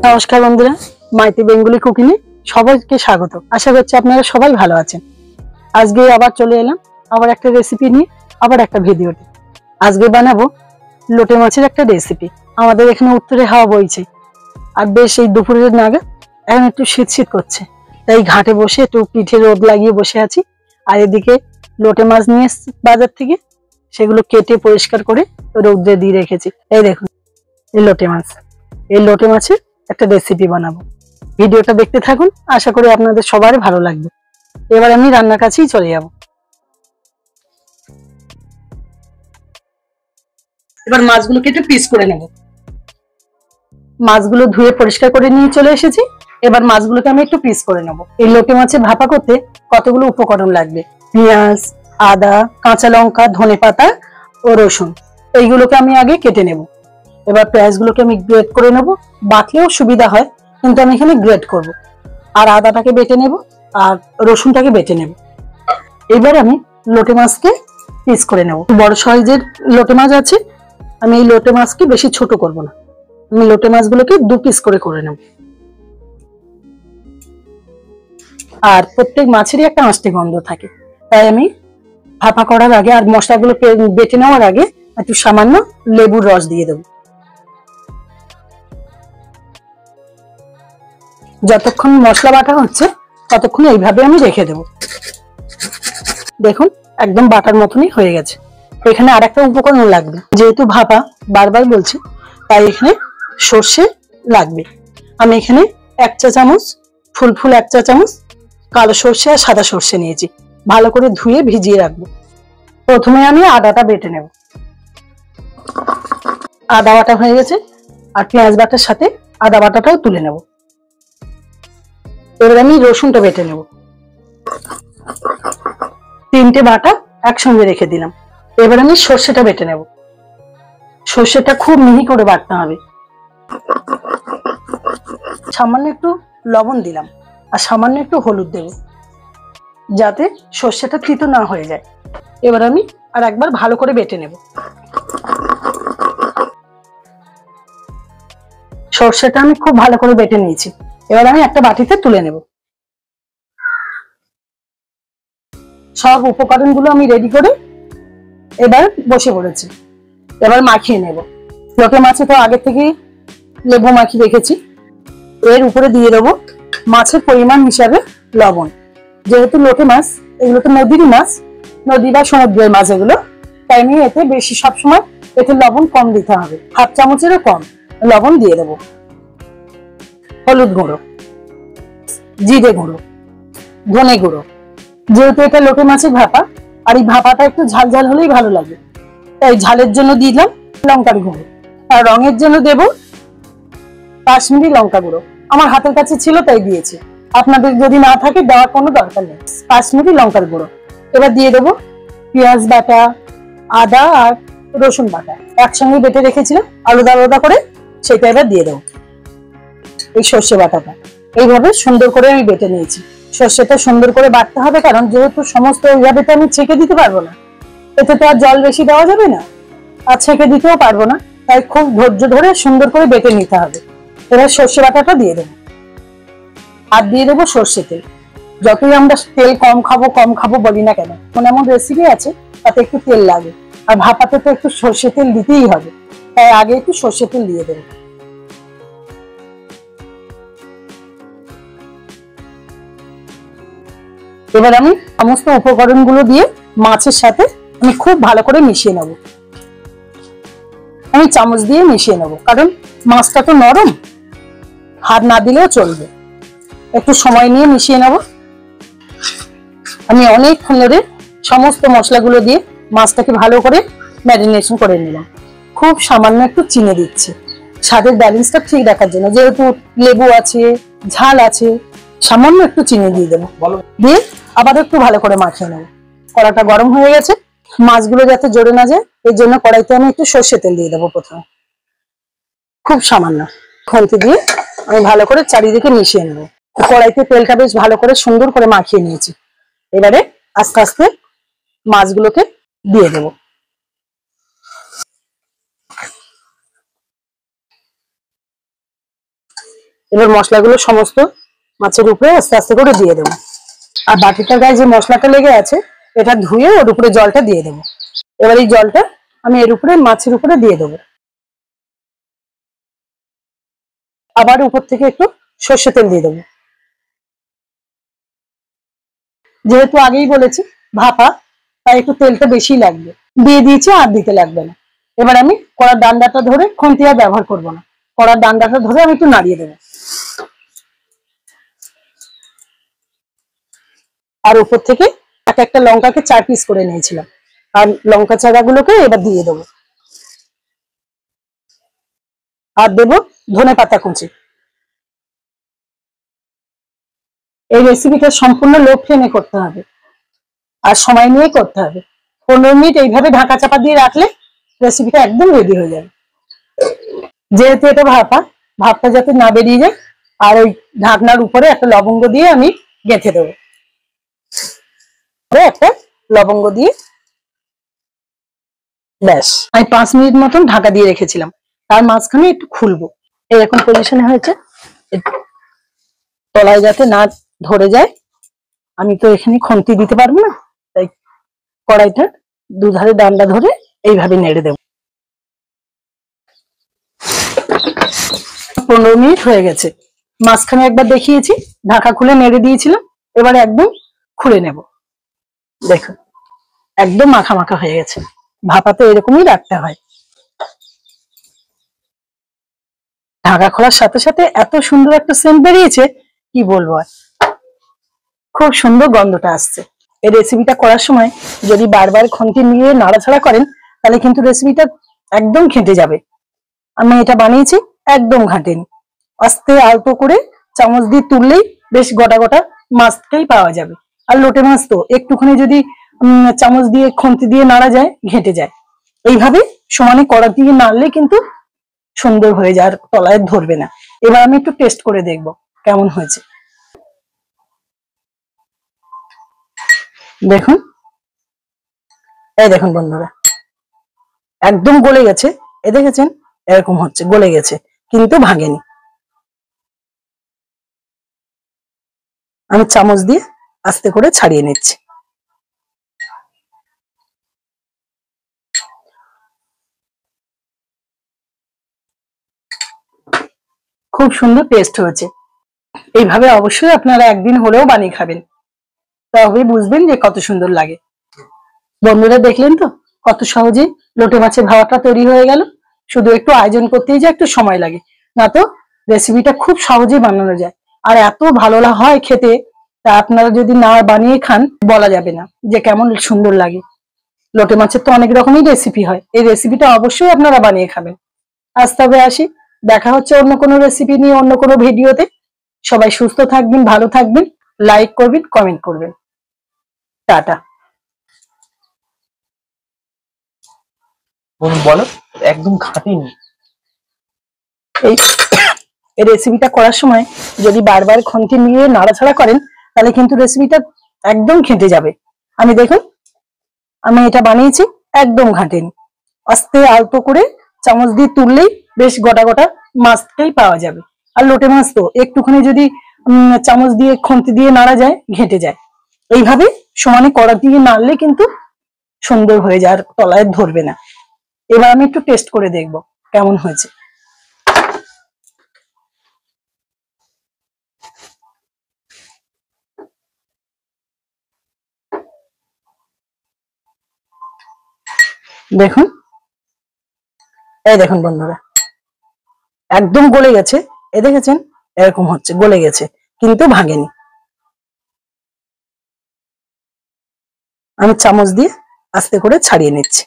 নমস্কার বন্ধুরা, মাইতি বেঙ্গলি কুকিংয়ে সবাইকে স্বাগত। আশা করছি আপনারা সবাই ভালো আছেন। আজকে আবার চলে এলাম আবার একটা রেসিপি নিয়ে, আবার একটা ভিডিওতে। আজকে বানাবো লোটে মাছের একটা রেসিপি। আমাদের এখানে উত্তরে হাওয়া বইছে, আর বেশ এই দুপুরের নাগাদ এখন একটু শীত শীত করছে, তাই ঘাটে বসে একটু পিঠে রোদ লাগিয়ে বসে আছি। আর এদিকে লোটে মাছ নিয়ে এসেছি বাজার থেকে, সেগুলো কেটে পরিষ্কার করে রোদে দিয়ে রেখেছি। এই দেখুন এই লোটে মাছ, এই লোটে মাছের একটা রেসিপি বানাবো। ভিডিওটা দেখতে থাকুন, আশা করি আপনাদের সবার ভালো লাগবে। এবার আমি রান্নার কাছেই চলে যাব। এবার মাছগুলোকে একটু পিস করে নেব। মাছগুলো ধুয়ে পরিষ্কার করে নিয়ে চলে এসেছি। এবার মাছগুলোকে আমি একটু পিস করে নেব। এই লোটে মাছের ভাপা করতে কতগুলো উপকরণ লাগবে: পেঁয়াজ, আদা, কাঁচা লঙ্কা, ধনেপাতা ও রসুন। এইগুলোকে আমি আগে কেটে নেব। এবার পেঁয়াজগুলোকে আমি গ্রেট করে নেব, বাটলেও সুবিধা হয়, কিন্তু আমি এখানে গ্রেট করব। আর আদাটাকে বেটে নেব, আর রসুনটাকে বেটে নেব। এবার আমি লোটে মাছকে পিস করে নেব। বড় সাইজের লোটে মাছ আছে, আমি এই লোটে মাছকে বেশি ছোট করব না, আমি লোটে মাছগুলোকে 2 পিস করে নেব। আর প্রত্যেক মাছেরই একটা আঁশটে গন্ধ থাকে, তাই আমি ভাপা করার আগে আর মশলাগুলো বেটে নেওয়ার আগে একটু সামান্য লেবুর রস দিয়ে দেবো। যতক্ষণ মশলা বাটা হচ্ছে ততক্ষণ এইভাবে আমি রেখে দেব। দেখুন একদম বাটার মতনই হয়ে গেছে। এখানে আর একটা উপকরণ লাগবে, যেহেতু ভাপা বারবার বলছি, তাই এখানে সর্ষে লাগবে। আমি এখানে 1 চা চামচ ফুল 1 চা চামচ কালো সর্ষে আর সাদা সর্ষে নিয়েছি, ভালো করে ধুয়ে ভিজিয়ে রাখবো। প্রথমে আমি আদাটা বেটে নেব। আদা বাটা হয়ে গেছে, আর পেঁয়াজ বাটার সাথে আদা বাটাটাও তুলে নেব। এবার আমি রসুনটা বেটে নেব। 3টে বাটা একসঙ্গে রেখে দিলাম। এবার আমি সর্ষেটা বেটে নেব। সর্ষেটা খুব মিহি করে বাটতে হবে। সামান্য একটু লবণ দিলাম, আর সামান্য একটু হলুদ দেব, যাতে সর্ষেটা তিতো না হয়ে যায়। এবার আমি আর একবার ভালো করে বেটে নেব। সর্ষেটা আমি খুব ভালো করে বেটে নিয়েছি। এবার আমি একটা বাটিতে তুলে নেব। সব উপকরণগুলো আমি রেডি করে এবার বসে পড়েছি। এবার মাখিয়ে নেব। লোটে মাছে তো আগে থেকে লেবু মাখিয়ে রেখেছি। এর উপরে দিয়ে দেবো মাছের পরিমাণ হিসাবে লবণ। যেহেতু লোটে মাছ এগুলো তো নদীর মাছ, নদী বা সমুদ্রের মাছ এগুলো, তাই নিয়ে এতে বেশি সবসময় এতে লবণ কম দিতে হবে, 1/2 চামচেরও কম লবণ দিয়ে দেবো। হলুদ গুঁড়ো, জিরে গুঁড়ো, ধনে গুঁড়ো। যেহেতু এটা লোটে মাছের ভাপা, আর এই ভাপাটা একটু ঝাল ঝাল হলেই ভালো লাগে, তাই ঝালের জন্য দিলাম লঙ্কার গুঁড়ো। আর রঙের জন্য দেব কাশ্মীরি লঙ্কা গুঁড়ো। আমার হাতের কাছে ছিল তাই দিয়েছি, আপনাদের যদি না থাকে দেওয়ার কোনো দরকার নেই। কাশ্মীরি লঙ্কার গুঁড়ো। এবার দিয়ে দেবো পেঁয়াজ বাটা, আদা আর রসুন বাটা একসঙ্গে বেটে রেখেছিলাম আলাদা আলাদা করে, সেটা এবার দিয়ে দেবো। এই সর্ষে বাটাটা এইভাবে সুন্দর করে আমি বেটে নিয়েছি। সর্ষেটা সুন্দর করে বাটতে হবে, কারণ যেহেতু সমস্ত এইভাবে তো আমি ছেঁকে দিতে পারবো না, এতে তো আর জল বেশি দেওয়া যাবে না, আর ছেঁকে দিতেও পারবো না, তাই খুব ধৈর্য ধরে সুন্দর করে বেটে নিতে হবে। এবার সর্ষে বাটাটা দিয়ে দেবো, আর দিয়ে দেবো সর্ষে তেল। যতই আমরা তেল কম খাবো বলি না কেন, এমন রেসিপি আছে তাতে একটু তেল লাগে, আর ভাপাতে তো একটু সর্ষে তেল দিতেই হবে, তাই আগে একটু সর্ষে তেল দিয়ে দেবো। এবার আমি সমস্ত উপকরণগুলো দিয়ে মাছের সাথে আমি খুব ভালো করে মিশিয়ে নেব। আমি চামচ দিয়ে মিশিয়ে নেব, কারণ মাছটা তো নরম, হাত না দিলেও চলবে। একটু সময় নিয়ে মিশিয়ে নেব। আমি অনেকক্ষণ ধরে সমস্ত মশলাগুলো দিয়ে মাছটাকে ভালো করে ম্যারিনেশন করে নিলাম। খুব সামান্য একটু চিনি দিচ্ছি, স্বাদের ব্যালেন্সটা ঠিক রাখার জন্য। যেহেতু লেবু আছে, ঝাল আছে, সামান্য একটু চিনি দিয়ে দেবো। দিয়ে আবার একটু ভালো করে মাখিয়ে নেবো। কড়াটা গরম হয়ে গেছে, মাছগুলো যাতে জড়ে না যায় এর জন্য কড়াইতে আমি একটু সর্ষে তেল দিয়ে দেবো প্রথমে, খুব সামান্য। খুন্তি দিয়ে আমি ভালো করে চারিদিকে মিশিয়ে নেবো। কড়াইতে তেলটা বেশ ভালো করে সুন্দর করে মাখিয়ে নিয়েছি। এবারে আস্তে আস্তে মাছগুলোকে দিয়ে দেব। এবার মশলাগুলো সমস্ত মাছের উপরে আস্তে আস্তে করে দিয়ে দেবো। আর বাটিটার গায়ে যে মশলাটা লেগে আছে এটা ধুয়ে ওর উপরে জলটা দিয়ে দেবো। এবার এই জলটা আমি এর উপরে মাছের উপরে দিয়ে দেবো। আবার উপর থেকে একটু সর্ষে তেল দিয়ে দেবো। যেহেতু আগেই বলেছি ভাপা, তাই একটু তেলটা বেশি লাগবে, দিয়ে দিয়েছি, আর দিতে লাগবে না। এবার আমি কড়ার ডান্ডাটা ধরে, খুন্তি আর ব্যবহার করবো না, কড়ার ডান্ডাটা ধরে আমি একটু নাড়িয়ে দেবো। আর উপর থেকে এক একটা লঙ্কাকে 4 পিস করে নিয়েছিলাম, আর লঙ্কা চারাগুলোকে এবার দিয়ে দেবো। আর দেবো ধনে পাতা কুচি। এই রেসিপিটা সম্পূর্ণ লো ফ্লেমে করতে হবে, আর সময় নিয়ে করতে হবে। 15 মিনিট এইভাবে ঢাকা চাপা দিয়ে রাখলে রেসিপিটা একদম রেডি হয়ে যাবে। যেহেতু এটা ভাপা, ভাপটা যাতে না বেরিয়ে যায়, আর ওই ঢাকনার উপরে একটা লবঙ্গ দিয়ে আমি গেঁথে দেবো। একটা লবঙ্গ দিয়ে ব্যাস, আমি 5 মিনিট মতন ঢাকা দিয়ে রেখেছিলাম। তার মাঝখানে একটু খুলবো, এরকম পজিশনে হয়েছে, তলায় যাতে না ধরে যায়। আমি তো এখানে খুন্তি দিতে পারবো না, তাই কড়াইটা দুধারে ডান্ডা ধরে এইভাবে নেড়ে দেবো। 15 মিনিট হয়ে গেছে, মাঝখানে একবার দেখিয়েছি, ঢাকা খুলে নেড়ে দিয়েছিলাম। এবার একদম খুলে নেব। দেখুন একদম মাখা মাখা হয়ে গেছে। ভাপা তো এরকমই রাখতে হয়। ঢাকা খোলার সাথে সাথে এত সুন্দর একটা সেন্ট বেরিয়েছে, কি বলবো আর, খুব সুন্দর গন্ধটা আসছে। এই রেসিপিটা করার সময় যদি বারবার খুন্তি নিয়ে নাড়াচাড়া করেন, তাহলে কিন্তু রেসিপিটা একদম ঘেঁটে যাবে। আমি এটা বানিয়েছি, একদম ঘাটেনি, আস্তে আলতো করে চামচ দিয়ে তুললেই বেশ গোটা গোটা মাছটাই পাওয়া যাবে। আর লোটে মাছ তো একটুখানি যদি চামচ দিয়ে খুন্তি দিয়ে নাড়া যায়, ঘেঁটে যায়। এইভাবে সমানে কড়া দিয়ে নাড়লে কিন্তু সুন্দর হয়ে যায়, আর তলায় ধরবে না। এবার আমি একটু টেস্ট করে দেখবো কেমন হয়েছে। দেখুন, এই দেখুন বন্ধুরা, একদম গলে গেছে। এ দেখেছেন, এরকম হচ্ছে, গলে গেছে কিন্তু ভাঙেনি। আমি চামচ দিয়ে আস্তে করে ছাড়িয়ে নিচ্ছি। খুব সুন্দর টেস্ট হয়েছে। এইভাবে অবশ্যই আপনারা একদিন হলেও বানিয়ে খাবেন, তবে বুঝবেন যে কত সুন্দর লাগে। বন্ধুরা দেখলেন তো কত সহজে লোটে মাছের ভাওয়াটা তৈরি হয়ে গেল। শুধু একটু আয়োজন করতেই যে একটু সময় লাগে, না তো রেসিপিটা খুব সহজেই বানানো যায়, আর এত ভালো হয় খেতে। তা আপনারা যদি না বানিয়ে খান, বলা যাবে না যে কেমন সুন্দর লাগে। লোটে মাছের তো অনেক রকমই রেসিপি হয়, এই রেসিপিটা অবশ্যই আপনারা বানিয়ে খাবেন। আজ তবে আসি, দেখা হচ্ছে অন্য কোনো রেসিপি নিয়ে, অন্য কোনো ভিডিওতে। সবাই সুস্থ থাকবেন, ভালো থাকবেন, লাইক করবেন, কমেন্ট করবেন। টাটা। বলো, একদম খাঁটিনি। এই রেসিপিটা করার সময় যদি বারবার খুন্তি নিয়ে নাড়াচাড়া করেন, তাহলে কিন্তু রেসিপিটা একদম ঘেঁটে যাবে। আমি দেখুন, আমি এটা বানিয়েছি, একদম ঘাটেনি, আস্তে আলতো করে চামচ দিয়ে তুললেই বেশ গোটা গোটা মাছটাই পাওয়া যাবে। আর লোটে মাছ তো একটুখানি যদি চামচ দিয়ে খুন্তি দিয়ে নাড়া যায়, ঘেঁটে যায়। এইভাবে সমানে কড়া দিয়ে নাড়লে কিন্তু সুন্দর হয়ে যায়, আর তলায় ধরবে না। এবার আমি একটু টেস্ট করে দেখবো কেমন হয়েছে। দেখুন, এই দেখুন বন্ধুরা, একদম গলে গেছে। এ দেখেছেন, এরকম হচ্ছে, গলে গেছে কিন্তু ভাঙেনি। আমি চামচ দিয়ে আস্তে করে ছাড়িয়ে নিচ্ছি।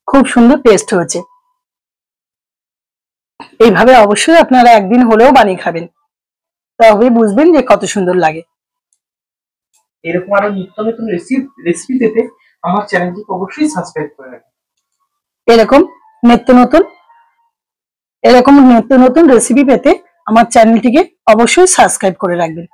খুব সুন্দর টেস্ট হয়েছে। এইভাবে অবশ্যই আপনারা একদিন হলেও বানিয়ে খাবেন। তবেই বুঝবেন যে কত সুন্দর লাগে। এরকম আরো নিত্য নতুন রেসিপি পেতে আমার চ্যানেলটিকে অবশ্যই সাবস্ক্রাইব করে রাখবেন। এরকম নিত্য নতুন এরকম নিত্য নতুন রেসিপি পেতে আমার চ্যানেলটিকে অবশ্যই সাবস্ক্রাইব করে রাখবেন।